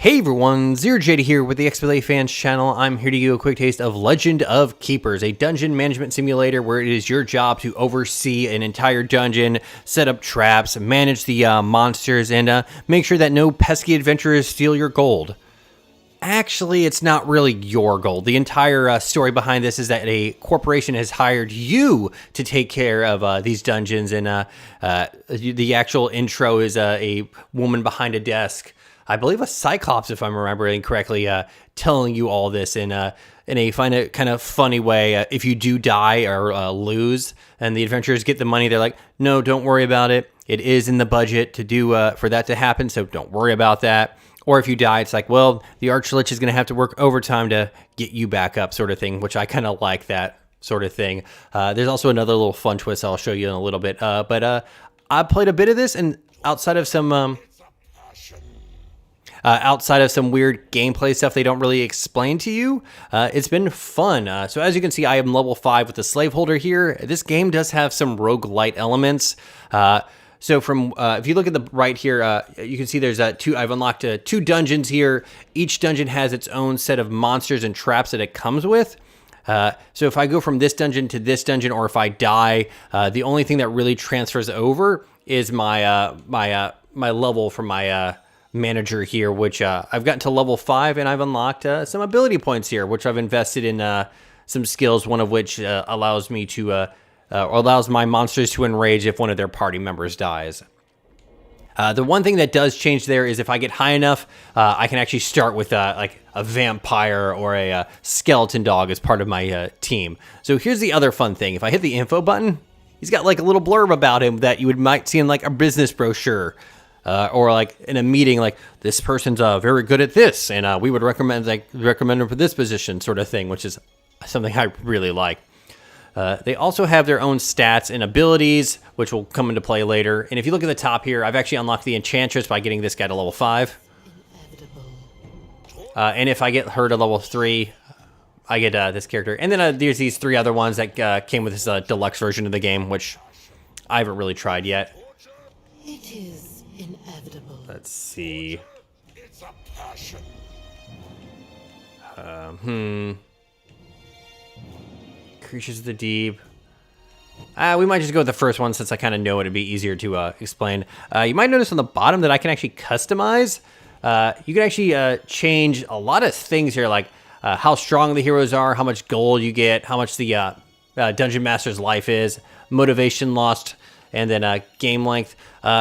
Hey everyone, Zero Jada here with the XBLA Fans channel. I'm here to give you a quick taste of Legend of Keepers, a dungeon management simulator where it is your job to oversee an entire dungeon, set up traps, manage the monsters, and make sure that no pesky adventurers steal your gold. Actually, it's not really your gold. The entire story behind this is that a corporation has hired you to take care of these dungeons, and the actual intro is a woman behind a desk, I believe a Cyclops, if I'm remembering correctly, telling you all this in a kind of funny way. If you do die or lose, and the adventurers get the money, they're like, "No, don't worry about it. It is in the budget to do for that to happen, so don't worry about that." Or if you die, it's like, well, the Archlich is going to have to work overtime to get you back up, sort of thing, which I kind of like that sort of thing. There's also another little fun twist I'll show you in a little bit. But I played a bit of this, and outside of some weird gameplay stuff they don't really explain to you, it's been fun. So as you can see, I am level 5 with the slaveholder here. This game does have some roguelite elements. So from if you look at the right here, you can see there's I've unlocked 2 dungeons here. Each dungeon has its own set of monsters and traps that it comes with. So if I go from this dungeon to this dungeon, or if I die, the only thing that really transfers over is my my level from my manager here, which I've gotten to level 5, and I've unlocked some ability points here, which I've invested in some skills, one of which allows me to allows my monsters to enrage if one of their party members dies. The one thing that does change there is if I get high enough, I can actually start with like a vampire or a skeleton dog as part of my team. So here's the other fun thing. If I hit the info button, he's got like a little blurb about him that you might see in like a business brochure. Or like in a meeting, like, this person's very good at this, and we would recommend him for this position, sort of thing, which is something I really like. They also have their own stats and abilities, which will come into play later. And if you look at the top here, I've actually unlocked the Enchantress by getting this guy to level 5. And if I get her to level 3, I get this character. And then there's these 3 other ones that came with this deluxe version of the game, which I haven't really tried yet. It is inevitable. Let's see. It's a passion. Creatures of the Deep. We might just go with the first one since I kind of know it'd be easier to explain. You might notice on the bottom that I can actually customize. You can actually change a lot of things here, like how strong the heroes are, how much gold you get, how much the Dungeon Master's life is, motivation lost, and then game length.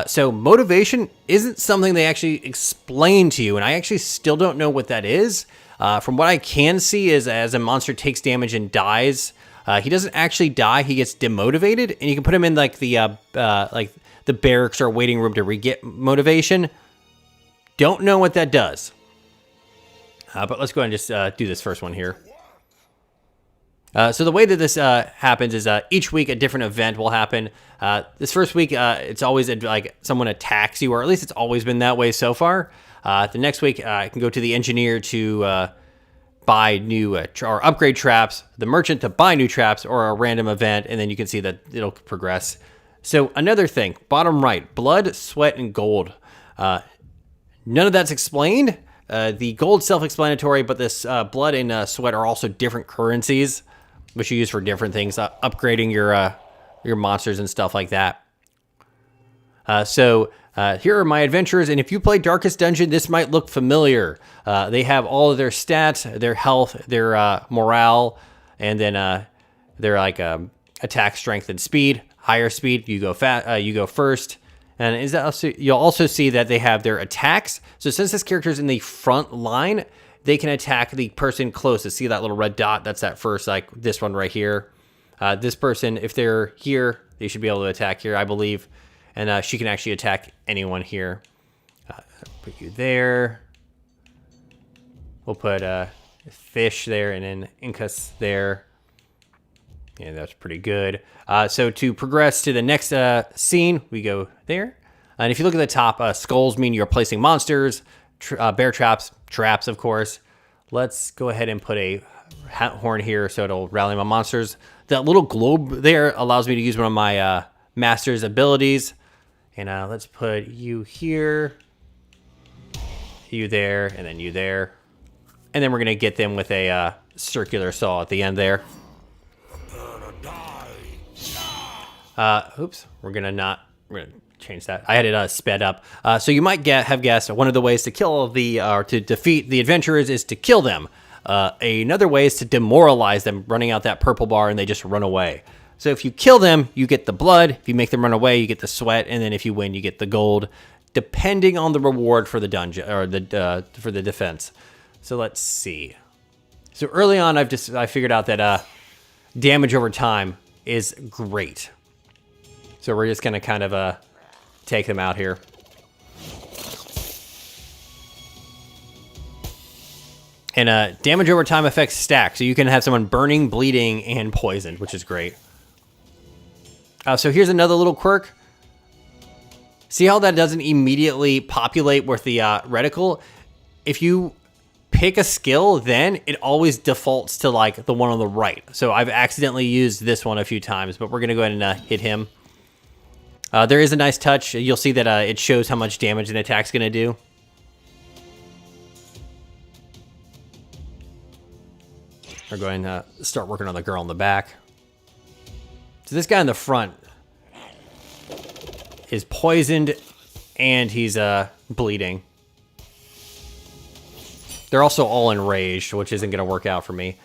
So motivation isn't something they actually explain to you, and I actually still don't know what that is. From what I can see is as a monster takes damage and dies, he doesn't actually die, he gets demotivated, and you can put him in like the barracks or waiting room to re-get motivation. Don't know what that does. But let's go ahead and just do this first one here. So the way that this happens is each week a different event will happen. This first week, it's always like someone attacks you, or at least it's always been that way so far. The next week, I can go to the engineer to buy new or upgrade traps, the merchant to buy new traps, or a random event, and then you can see that it'll progress. So another thing, bottom right, blood, sweat, and gold. None of that's explained. The gold self-explanatory, but this blood and sweat are also different currencies, which you use for different things, upgrading your monsters and stuff like that. So here are my adventurers, and if you play Darkest Dungeon, this might look familiar. They have all of their stats, their health, their morale, and then their like attack, strength, and speed. Higher speed, you go you go first. And is that also, you'll also see that they have their attacks. So since this character is in the front line, they can attack the person closest. See that little red dot? That's that first, like this one right here. This person, if they're here, they should be able to attack here, I believe. And she can actually attack anyone here. Put you there. We'll put Fish there, and then Incus there. Yeah, that's pretty good. So to progress to the next scene, we go there. And if you look at the top, skulls mean you're placing monsters, bear traps, of course. Let's go ahead and put a horn here so it'll rally my monsters. That little globe there allows me to use one of my master's abilities. And let's put you here. You there, and then you there. And then we're going to get them with a circular saw at the end there. Oops. We're going to change that. I had it sped up. So you might have guessed one of the ways to kill to defeat the adventurers is to kill them. Another way is to demoralize them, running out that purple bar, and they just run away. So if you kill them, you get the blood. If you make them run away, you get the sweat, and then if you win, you get the gold, depending on the reward for the dungeon or for the defense. So let's see. So early on, I figured out that damage over time is great. So we're just gonna kind of take them out here. And damage over time affects stack, so you can have someone burning, bleeding, and poisoned, which is great. So here's another little quirk. See how that doesn't immediately populate with the reticle? If you pick a skill, then it always defaults to like the one on the right. So I've accidentally used this one a few times, but we're gonna go ahead and hit him. There is a nice touch. You'll see that it shows how much damage an attack's gonna do. We're going to start working on the girl in the back. So this guy in the front is poisoned and he's bleeding. They're also all enraged, which isn't going to work out for me.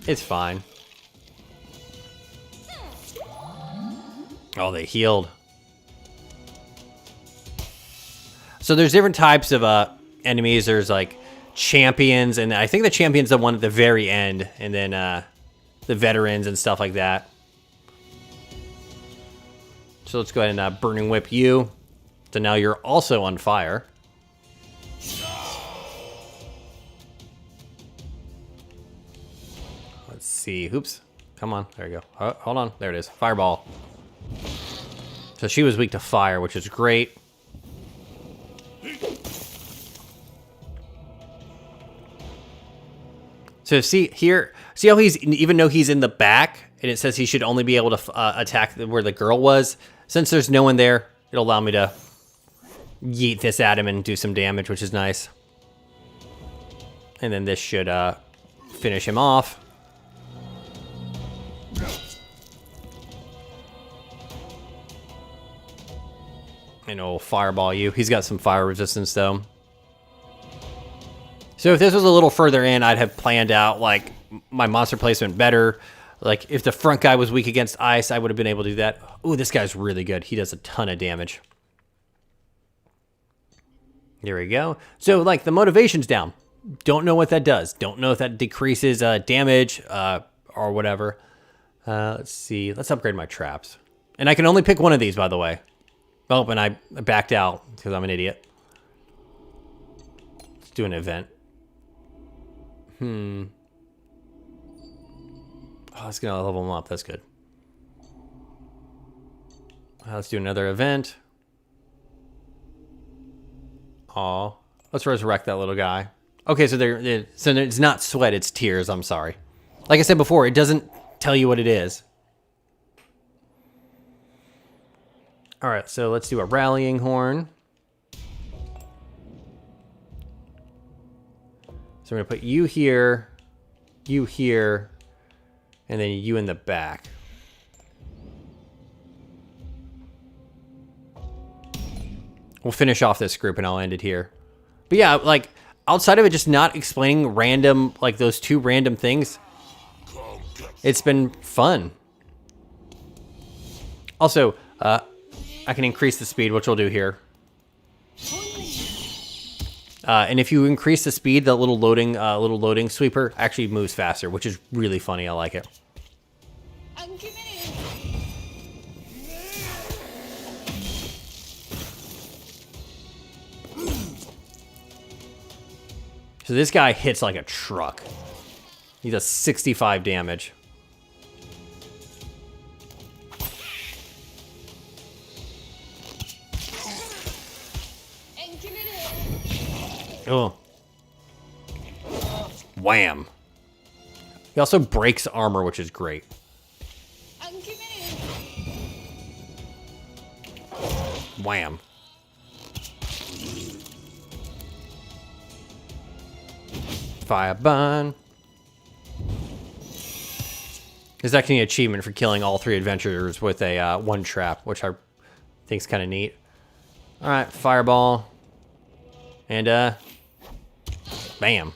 It's fine. Oh, they healed. So there's different types of enemies. There's like champions, and I think the champion's the one at the very end, and then the veterans and stuff like that. So let's go ahead and Burning Whip you. So now you're also on fire. Let's see. Oops. Come on. There you go. Oh, hold on. There it is. Fireball. So she was weak to fire, which is great. So see here, see how even though he's in the back, and it says he should only be able to attack where the girl was. Since there's no one there, it'll allow me to yeet this at him and do some damage, which is nice. And then this should finish him off. And it'll fireball you. He's got some fire resistance though. So if this was a little further in, I'd have planned out like my monster placement better. Like if the front guy was weak against ice, I would have been able to do that. Ooh, this guy's really good. He does a ton of damage. There we go. So like the motivation's down. Don't know what that does. Don't know if that decreases damage or whatever. Let's see. Let's upgrade my traps. And I can only pick one of these, by the way. Oh, and I backed out because I'm an idiot. Let's do an event. Oh, it's gonna level them up. That's good. Let's do another event. Aw. Let's resurrect that little guy. Okay, so so it's not sweat, it's tears. I'm sorry. Like I said before, it doesn't tell you what it is. All right, so let's do a rallying horn. So I'm gonna put you here, and then you in the back. We'll finish off this group and I'll end it here. But yeah, like outside of it just not explaining random, like those two random things, it's been fun. Also, I can increase the speed, which we'll do here. And if you increase the speed, the little loading sweeper actually moves faster, which is really funny. I like it. So this guy hits like a truck. He does 65 damage. Oh. Wham. He also breaks armor, which is great. Wham. Fire burn. There's actually an achievement for killing all 3 adventurers with a 1 trap, which I think is kind of neat. All right, fireball. And, bam.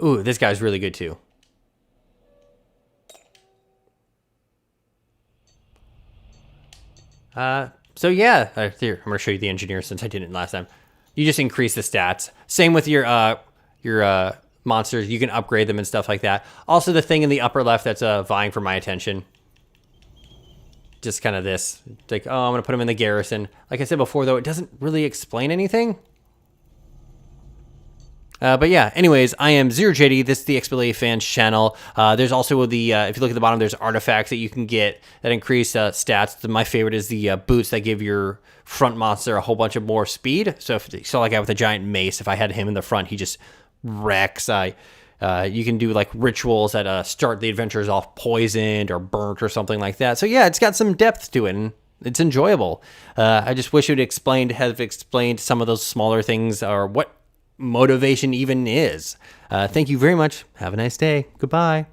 Ooh, this guy's really good, too. So yeah, here, I'm gonna show you the engineer since I didn't last time. You just increase the stats. Same with your monsters. You can upgrade them and stuff like that. Also, the thing in the upper left that's vying for my attention. Just kind of this. It's like, oh, I'm gonna put him in the garrison. Like I said before, though, it doesn't really explain anything. But yeah, anyways, I am ZeroJD. This is the XBLA fans channel. There's also the, if you look at the bottom, there's artifacts that you can get that increase stats. My favorite is the boots that give your front monster a whole bunch of more speed. So if you saw like guy with a giant mace, if I had him in the front, he just wrecks. You can do like rituals that start the adventurers off poisoned or burnt or something like that. So yeah, it's got some depth to it and it's enjoyable. I just wish it would have explained some of those smaller things or what motivation even is. Thank you very much. Have a nice day. Goodbye.